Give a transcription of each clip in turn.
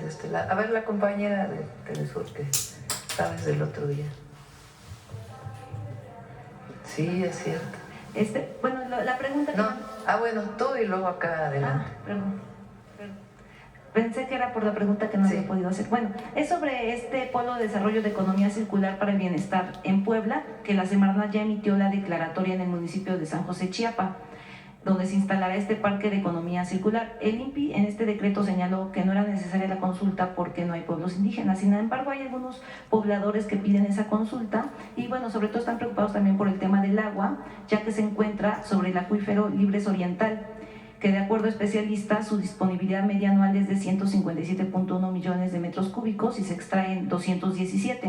de este lado. A ver, la compañera de Telesur que sabes del otro día. Sí, es cierto. Bueno, la pregunta que... No, bueno, tú y luego acá adelante. Perdón. Pensé que era por la pregunta que no había podido hacer. Bueno, es sobre este Polo de Desarrollo de Economía Circular para el Bienestar en Puebla, que la Semarnat ya emitió la declaratoria en el municipio de San José, Chiapa, donde se instalará este parque de economía circular. El INPI en este decreto señaló que no era necesaria la consulta porque no hay pueblos indígenas. Sin embargo, hay algunos pobladores que piden esa consulta y bueno, sobre todo están preocupados también por el tema del agua, ya que se encuentra sobre el acuífero Libres Oriental, que de acuerdo a especialistas su disponibilidad media anual es de 157.1 millones de metros cúbicos y se extraen 217.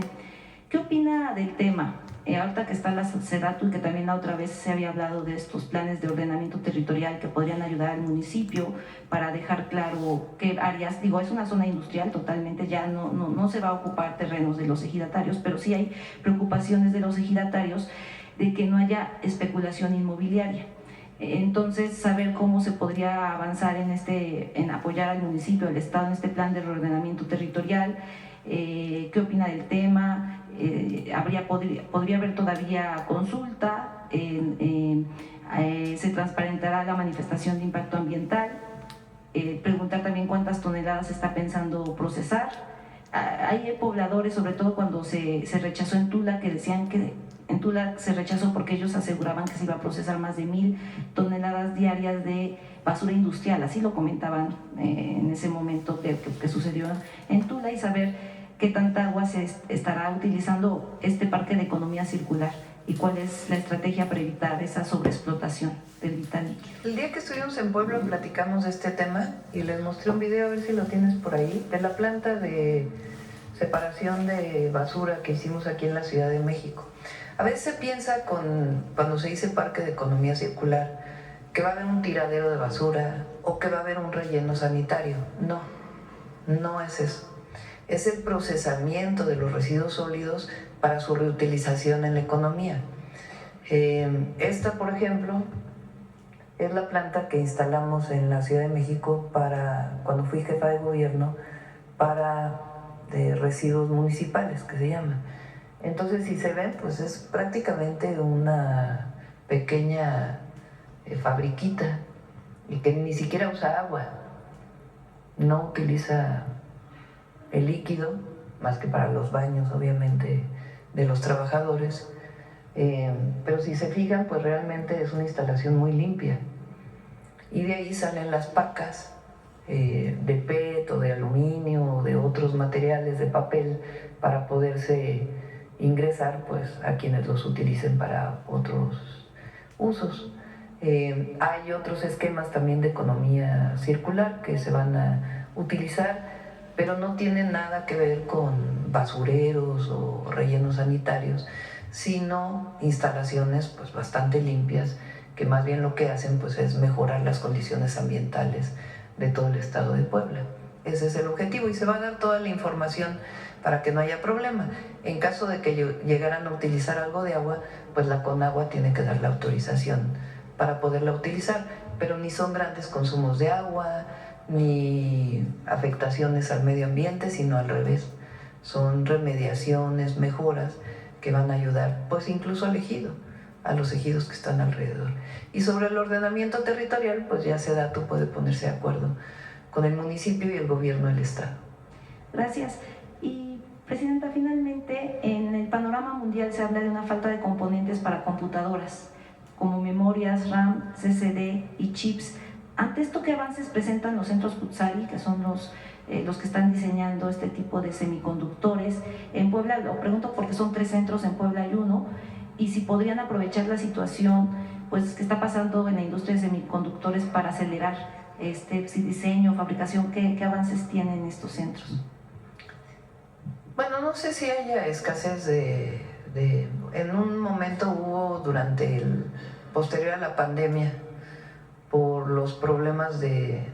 ¿Qué opina del tema? Ahorita que está la SEDATU y que también la otra vez se había hablado de estos planes de ordenamiento territorial que podrían ayudar al municipio para dejar claro qué áreas, es una zona industrial totalmente, ya no se va a ocupar terrenos de los ejidatarios, pero sí hay preocupaciones de los ejidatarios de que no haya especulación inmobiliaria. Entonces, saber cómo se podría avanzar en apoyar al municipio, al Estado en este plan de reordenamiento territorial. ¿Qué opina del tema? Podría haber todavía consulta, se transparentará la manifestación de impacto ambiental, preguntar también cuántas toneladas se está pensando procesar. Hay pobladores, sobre todo cuando se rechazó en Tula, que decían que en Tula se rechazó porque ellos aseguraban que se iba a procesar más de 1,000 toneladas diarias de basura industrial, así lo comentaban en ese momento que sucedió en Tula, y saber qué tanta agua se estará utilizando este parque de economía circular y cuál es la estrategia para evitar esa sobreexplotación del vital líquido. El día que estuvimos en Puebla platicamos de este tema y les mostré un video, a ver si lo tienes por ahí, de la planta de separación de basura que hicimos aquí en la Ciudad de México. A veces se piensa cuando se dice parque de economía circular que va a haber un tiradero de basura o que va a haber un relleno sanitario. No es eso. Es el procesamiento de los residuos sólidos para su reutilización en la economía. Esta, por ejemplo, es la planta que instalamos en la Ciudad de México cuando fui jefa de gobierno para residuos municipales, que se llaman. Entonces, si se ven, pues es prácticamente una pequeña fabriquita y que ni siquiera usa agua, no utiliza el líquido, más que para los baños, obviamente, de los trabajadores. Pero si se fijan, pues realmente es una instalación muy limpia. Y de ahí salen las pacas de PET o de aluminio o de otros materiales de papel para poderse ingresar pues, a quienes los utilicen para otros usos. Hay otros esquemas también de economía circular que se van a utilizar, pero no tienen nada que ver con basureros o rellenos sanitarios, sino instalaciones pues, bastante limpias que más bien lo que hacen pues, es mejorar las condiciones ambientales de todo el estado de Puebla. Ese es el objetivo y se va a dar toda la información para que no haya problema. En caso de que llegaran a utilizar algo de agua, pues la Conagua tiene que dar la autorización para poderla utilizar, pero ni son grandes consumos de agua, ni afectaciones al medio ambiente, sino al revés. Son remediaciones, mejoras que van a ayudar, pues incluso al ejido, a los ejidos que están alrededor. Y sobre el ordenamiento territorial, pues ya SEDATU puede ponerse de acuerdo con el municipio y el gobierno del estado. Gracias. Y, Presidenta, finalmente, en el panorama mundial se habla de una falta de componentes para computadoras, como memorias, RAM, CCD y chips. Ante esto, ¿qué avances presentan los centros Cutzali, que son los que están diseñando este tipo de semiconductores? En Puebla, lo pregunto porque son 3 centros, en Puebla hay 1, y si podrían aprovechar la situación pues, que está pasando en la industria de semiconductores para acelerar diseño, fabricación. ¿Qué avances tienen estos centros? Bueno, no sé si haya escasez en un momento hubo durante posterior a la pandemia, por los problemas de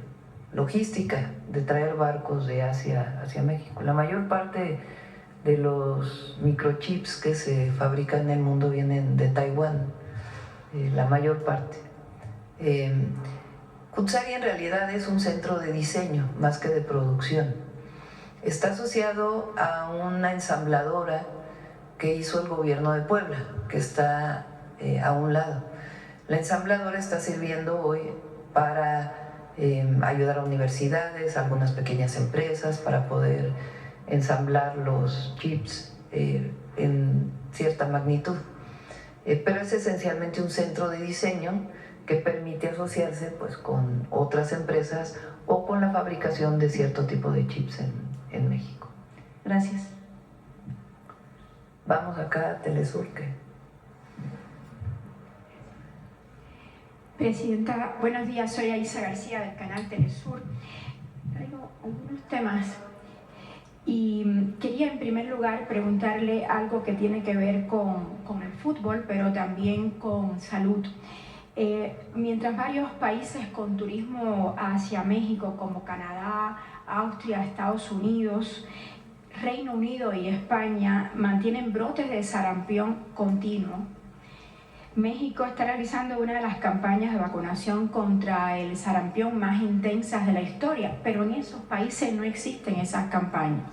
logística, de traer barcos de Asia hacia México. La mayor parte de los microchips que se fabrican en el mundo vienen de Taiwán, la mayor parte. Cutzali en realidad es un centro de diseño más que de producción. Está asociado a una ensambladora que hizo el gobierno de Puebla, que está a un lado. La ensambladora está sirviendo hoy para ayudar a universidades, a algunas pequeñas empresas, para poder ensamblar los chips en cierta magnitud. Pero es esencialmente un centro de diseño que permite asociarse pues, con otras empresas o con la fabricación de cierto tipo de chips en México. Gracias. Vamos acá a Telesur. Presidenta, buenos días, soy Aisa García del canal Telesur. Traigo algunos temas y quería en primer lugar preguntarle algo que tiene que ver con el fútbol, pero también con salud. Mientras varios países con turismo hacia México como Canadá, Austria, Estados Unidos, Reino Unido y España mantienen brotes de sarampión continuo, México está realizando una de las campañas de vacunación contra el sarampión más intensas de la historia, pero en esos países no existen esas campañas.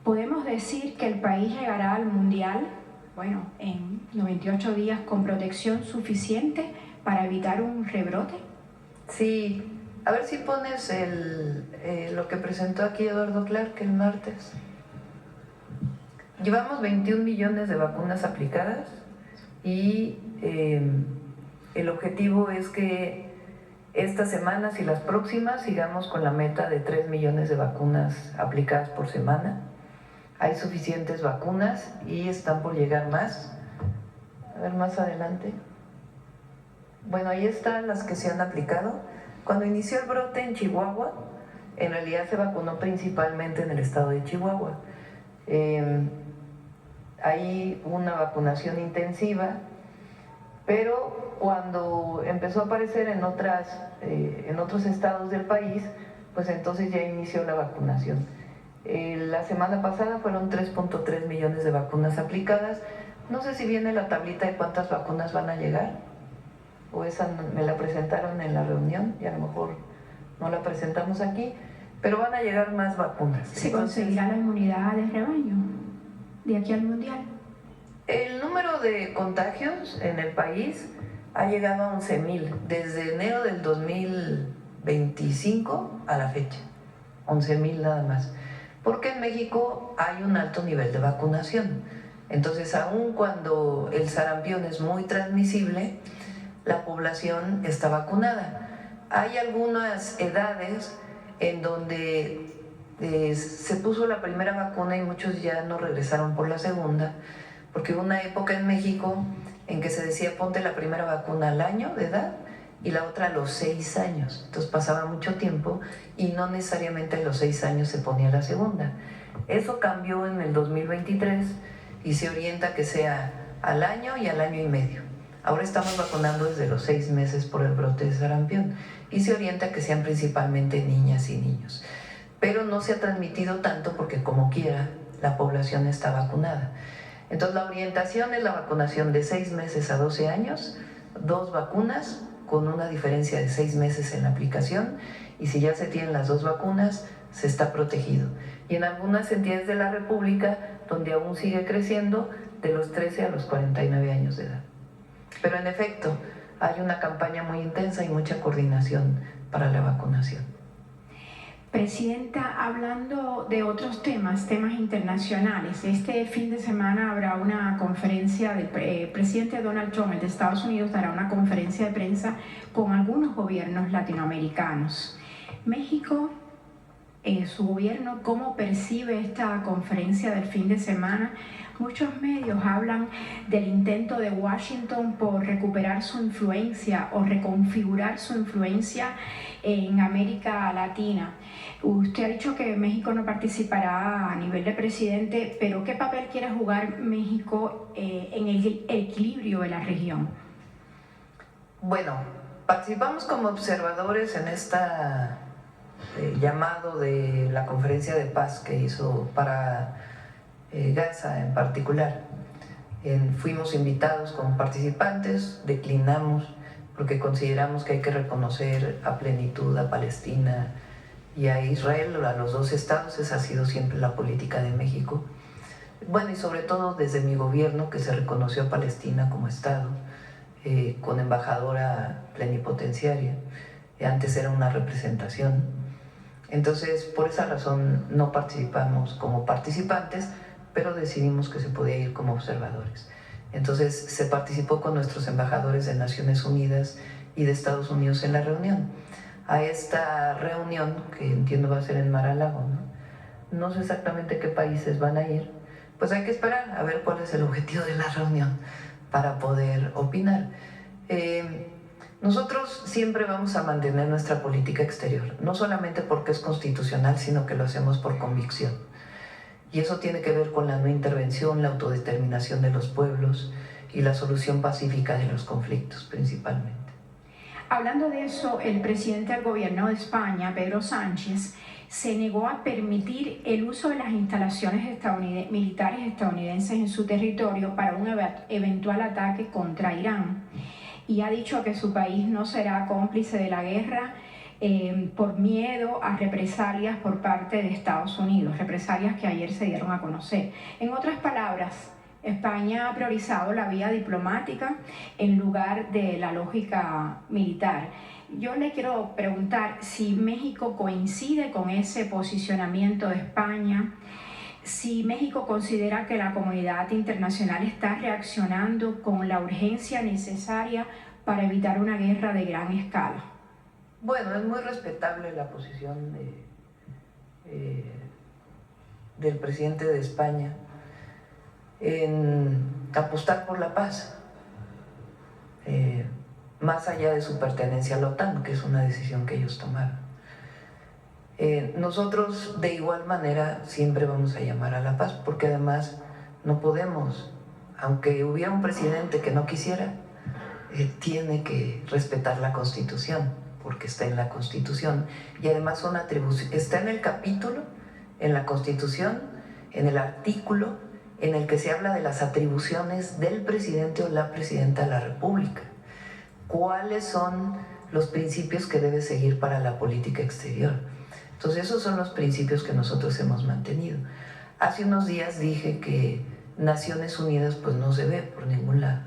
¿Podemos decir que el país llegará al Mundial, bueno, en 98 días con protección suficiente para evitar un rebrote? Sí, a ver si pones lo que presentó aquí Eduardo Clark el martes. Llevamos 21 millones de vacunas aplicadas y el objetivo es que estas semanas y las próximas sigamos con la meta de 3 millones de vacunas aplicadas por semana. Hay suficientes vacunas y están por llegar más. A ver, más adelante. Bueno, ahí están las que se han aplicado. Cuando inició el brote en Chihuahua, en realidad se vacunó principalmente en el estado de Chihuahua. Hay una vacunación intensiva, pero cuando empezó a aparecer en otros estados del país, pues entonces ya inició la vacunación. La semana pasada fueron 3.3 millones de vacunas aplicadas. No sé si viene la tablita de cuántas vacunas van a llegar, o esa me la presentaron en la reunión y a lo mejor no la presentamos aquí, pero van a llegar más vacunas. ¿Se conseguirá la inmunidad de rebaño de aquí al Mundial? El número de contagios en el país ha llegado a 11,000 desde enero del 2025 a la fecha. 11,000 nada más. Porque en México hay un alto nivel de vacunación. Entonces, aun cuando el sarampión es muy transmisible, la población está vacunada. Hay algunas edades en donde se puso la primera vacuna y muchos ya no regresaron por la segunda, porque hubo una época en México en que se decía ponte la primera vacuna al año de edad y la otra a los 6 años. Entonces pasaba mucho tiempo y no necesariamente a los 6 años se ponía la segunda. Eso cambió en el 2023 y se orienta que sea al año y al año y medio. Ahora estamos vacunando desde los 6 meses por el brote de sarampión y se orienta que sean principalmente niñas y niños. Pero no se ha transmitido tanto porque como quiera la población está vacunada. Entonces la orientación es la vacunación de 6 meses a 12 años, 2 vacunas con una diferencia de 6 meses en la aplicación, y si ya se tienen las 2 vacunas se está protegido. Y en algunas entidades de la República donde aún sigue creciendo de los 13 a los 49 años de edad. Pero en efecto hay una campaña muy intensa y mucha coordinación para la vacunación. Presidenta, hablando de otros temas internacionales, este fin de semana habrá una conferencia del presidente Donald Trump de Estados Unidos, dará una conferencia de prensa con algunos gobiernos latinoamericanos. México, su gobierno, ¿cómo percibe esta conferencia del fin de semana? Muchos medios hablan del intento de Washington por recuperar su influencia o reconfigurar su influencia en América Latina. Usted ha dicho que México no participará a nivel de presidente, pero ¿qué papel quiere jugar México en el equilibrio de la región? Bueno, participamos como observadores en esta llamado de la conferencia de paz que hizo para Gaza en particular. Fuimos invitados como participantes, declinamos porque consideramos que hay que reconocer a plenitud a Palestina y a Israel, a los dos estados. Esa ha sido siempre la política de México. Bueno, y sobre todo desde mi gobierno, que se reconoció a Palestina como estado, con embajadora plenipotenciaria. Antes era una representación. Entonces, por esa razón no participamos como participantes, pero decidimos que se podía ir como observadores. Entonces, se participó con nuestros embajadores de Naciones Unidas y de Estados Unidos en la reunión. A esta reunión, que entiendo va a ser en Mar-a-Lago, no sé exactamente qué países van a ir, pues hay que esperar a ver cuál es el objetivo de la reunión para poder opinar. Nosotros siempre vamos a mantener nuestra política exterior, no solamente porque es constitucional, sino que lo hacemos por convicción. Y eso tiene que ver con la no intervención, la autodeterminación de los pueblos y la solución pacífica de los conflictos, principalmente. Hablando de eso, el presidente del gobierno de España, Pedro Sánchez, se negó a permitir el uso de las instalaciones militares estadounidenses en su territorio para un eventual ataque contra Irán, y ha dicho que su país no será cómplice de la guerra por miedo a represalias por parte de Estados Unidos, represalias que ayer se dieron a conocer. En otras palabras, España ha priorizado la vía diplomática en lugar de la lógica militar. Yo le quiero preguntar si México coincide con ese posicionamiento de España, si México considera que la comunidad internacional está reaccionando con la urgencia necesaria para evitar una guerra de gran escala. Bueno, es muy respetable la posición del presidente de España en apostar por la paz, más allá de su pertenencia a la OTAN, que es una decisión que ellos tomaron. Nosotros de igual manera siempre vamos a llamar a la paz, porque además no podemos, aunque hubiera un presidente que no quisiera, tiene que respetar la Constitución, porque está en la Constitución, y además son atribuciones, está en el capítulo, en la Constitución, en el artículo en el que se habla de las atribuciones del presidente o la presidenta de la República. ¿Cuáles son los principios que debe seguir para la política exterior? Entonces esos son los principios que nosotros hemos mantenido. Hace unos días dije que Naciones Unidas pues no se ve por ningún lado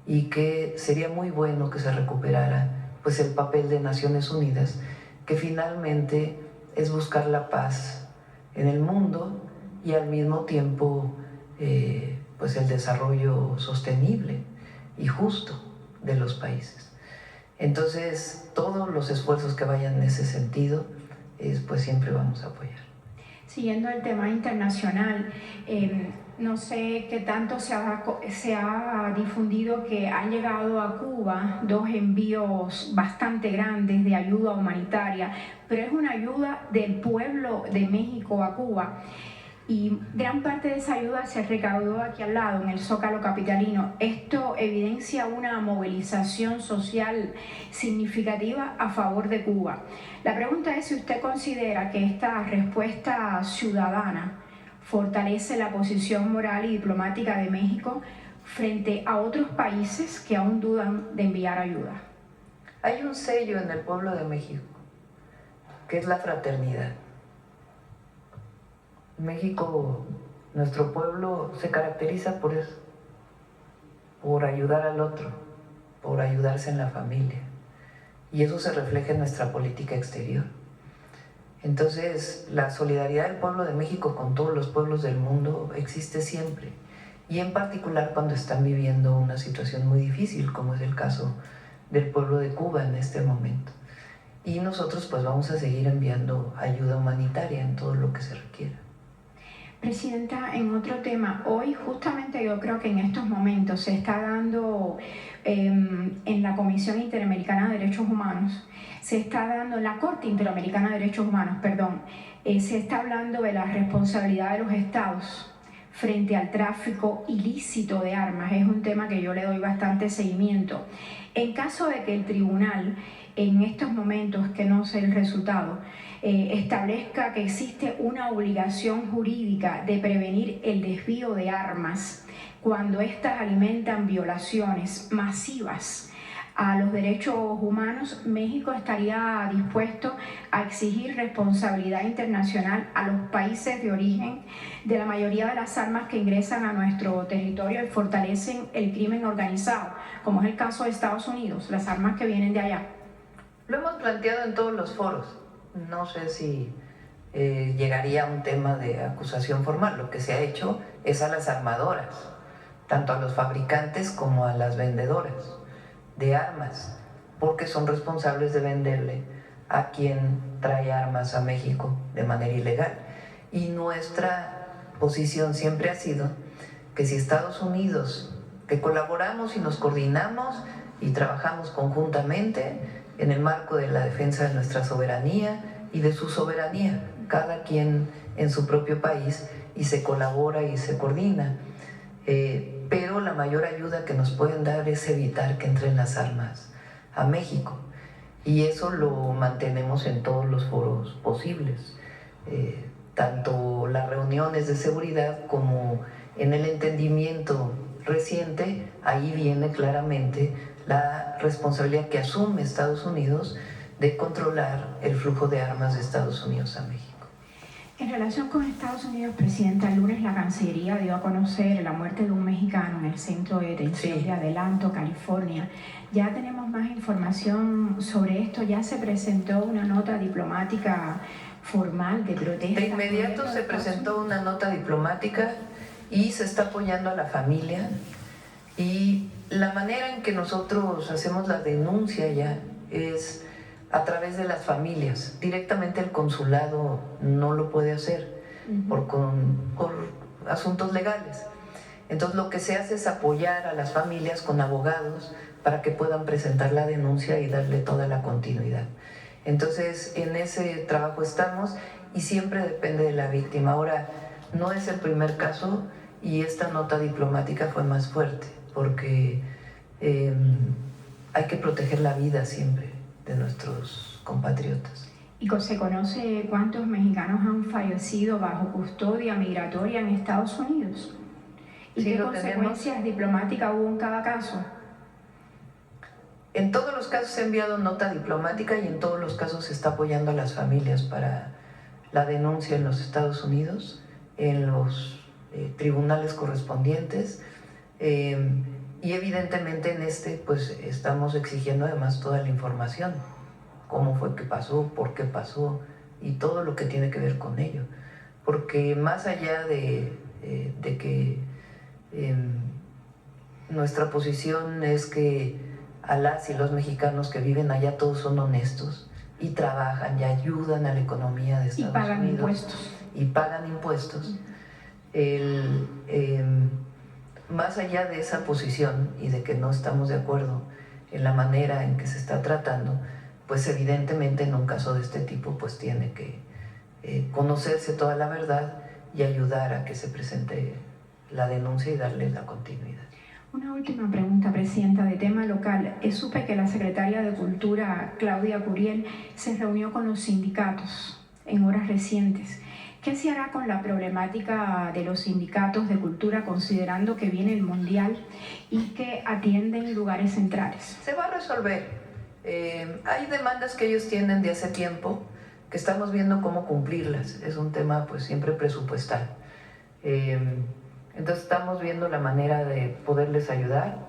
y que sería muy bueno que se recuperara pues el papel de Naciones Unidas, que finalmente es buscar la paz en el mundo y al mismo tiempo pues el desarrollo sostenible y justo de los países. Entonces todos los esfuerzos que vayan en ese sentido pues siempre vamos a apoyar. Siguiendo el tema internacional, no sé qué tanto se ha difundido que han llegado a Cuba 2 envíos bastante grandes de ayuda humanitaria, pero es una ayuda del pueblo de México a Cuba. Y gran parte de esa ayuda se recaudó aquí al lado, en el Zócalo capitalino. Esto evidencia una movilización social significativa a favor de Cuba. La pregunta es si usted considera que esta respuesta ciudadana fortalece la posición moral y diplomática de México frente a otros países que aún dudan de enviar ayuda. Hay un sello en el pueblo de México, que es la fraternidad. México, nuestro pueblo se caracteriza por eso, por ayudar al otro, por ayudarse en la familia, y eso se refleja en nuestra política exterior. Entonces, la solidaridad del pueblo de México con todos los pueblos del mundo existe siempre, y en particular cuando están viviendo una situación muy difícil, como es el caso del pueblo de Cuba en este momento. Y nosotros pues vamos a seguir enviando ayuda humanitaria en todo lo que se requiera. Presidenta, en otro tema, hoy justamente yo creo que en estos momentos se está dando en la Comisión Interamericana de Derechos Humanos, se está dando en la Corte Interamericana de Derechos Humanos, se está hablando de la responsabilidad de los estados frente al tráfico ilícito de armas. Es un tema que yo le doy bastante seguimiento. En caso de que el tribunal en estos momentos, que no sé el resultado, establezca que existe una obligación jurídica de prevenir el desvío de armas cuando éstas alimentan violaciones masivas a los derechos humanos, México estaría dispuesto a exigir responsabilidad internacional a los países de origen de la mayoría de las armas que ingresan a nuestro territorio y fortalecen el crimen organizado, como es el caso de Estados Unidos, las armas que vienen de allá. Lo hemos planteado en todos los foros. No sé si llegaría a un tema de acusación formal. Lo que se ha hecho es a las armadoras, tanto a los fabricantes como a las vendedoras de armas, porque son responsables de venderle a quien trae armas a México de manera ilegal. Y nuestra posición siempre ha sido que si Estados Unidos, que colaboramos y nos coordinamos y trabajamos conjuntamente en el marco de la defensa de nuestra soberanía y de su soberanía, cada quien en su propio país, y se colabora y se coordina. Pero la mayor ayuda que nos pueden dar es evitar que entren las armas a México. Y eso lo mantenemos en todos los foros posibles, tanto las reuniones de seguridad como en el entendimiento reciente. Ahí viene claramente la responsabilidad que asume Estados Unidos de controlar el flujo de armas de Estados Unidos a México. En relación con Estados Unidos, Presidenta, el lunes la Cancillería dio a conocer la muerte de un mexicano en el centro de detención de Adelanto, California. Ya tenemos más información sobre esto. Ya se presentó una nota diplomática formal de protesta. De inmediato se presentó una nota diplomática y se está apoyando a la familia. Y la manera en que nosotros hacemos la denuncia ya es a través de las familias. Directamente el consulado no lo puede hacer por asuntos legales. Entonces lo que se hace es apoyar a las familias con abogados para que puedan presentar la denuncia y darle toda la continuidad. Entonces en ese trabajo estamos y siempre depende de la víctima. Ahora, no es el primer caso y esta nota diplomática fue más fuerte porque hay que proteger la vida siempre de nuestros compatriotas. ¿Y se conoce cuántos mexicanos han fallecido bajo custodia migratoria en Estados Unidos? ¿Y sí, qué consecuencias diplomáticas hubo en cada caso? En todos los casos se ha enviado nota diplomática y en todos los casos se está apoyando a las familias para la denuncia en los Estados Unidos, en los tribunales correspondientes. Y evidentemente en este pues estamos exigiendo además toda la información, cómo fue que pasó, por qué pasó y todo lo que tiene que ver con ello. Porque más allá de que nuestra posición es que a las y los mexicanos que viven allá todos son honestos y trabajan y ayudan a la economía de Estados Unidos. Y pagan impuestos. Y pagan impuestos. Más allá de esa posición y de que no estamos de acuerdo en la manera en que se está tratando, pues evidentemente en un caso de este tipo pues tiene que conocerse toda la verdad y ayudar a que se presente la denuncia y darle la continuidad. Una última pregunta, Presidenta, de tema local. Supe que la Secretaria de Cultura, Claudia Curiel, se reunió con los sindicatos en horas recientes. ¿Qué se hará con la problemática de los sindicatos de cultura considerando que viene el Mundial y que atienden lugares centrales? Se va a resolver. Hay demandas que ellos tienen de hace tiempo que estamos viendo cómo cumplirlas. Es un tema pues siempre presupuestal. Entonces estamos viendo la manera de poderles ayudar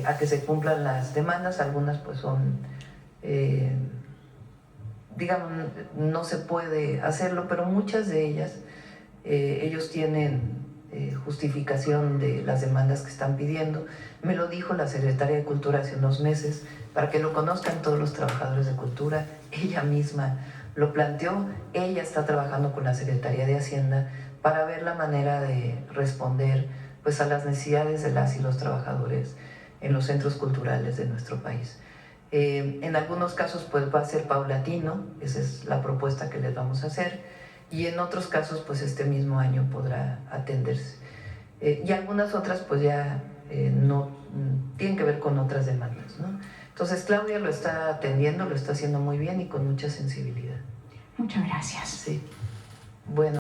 a que se cumplan las demandas. Algunas pues son... digamos, no se puede hacerlo, pero muchas de ellas, ellos tienen justificación de las demandas que están pidiendo. Me lo dijo la Secretaria de Cultura hace unos meses, para que lo conozcan todos los trabajadores de cultura. Ella misma lo planteó, ella está trabajando con la Secretaría de Hacienda para ver la manera de responder pues, a las necesidades de las y los trabajadores en los centros culturales de nuestro país. En algunos casos pues va a ser paulatino, esa es la propuesta que les vamos a hacer, y en otros casos pues este mismo año podrá atenderse. Y algunas otras pues ya no tienen que ver con otras demandas, ¿no? Entonces Claudia lo está atendiendo, lo está haciendo muy bien y con mucha sensibilidad. Muchas gracias. Sí. Bueno.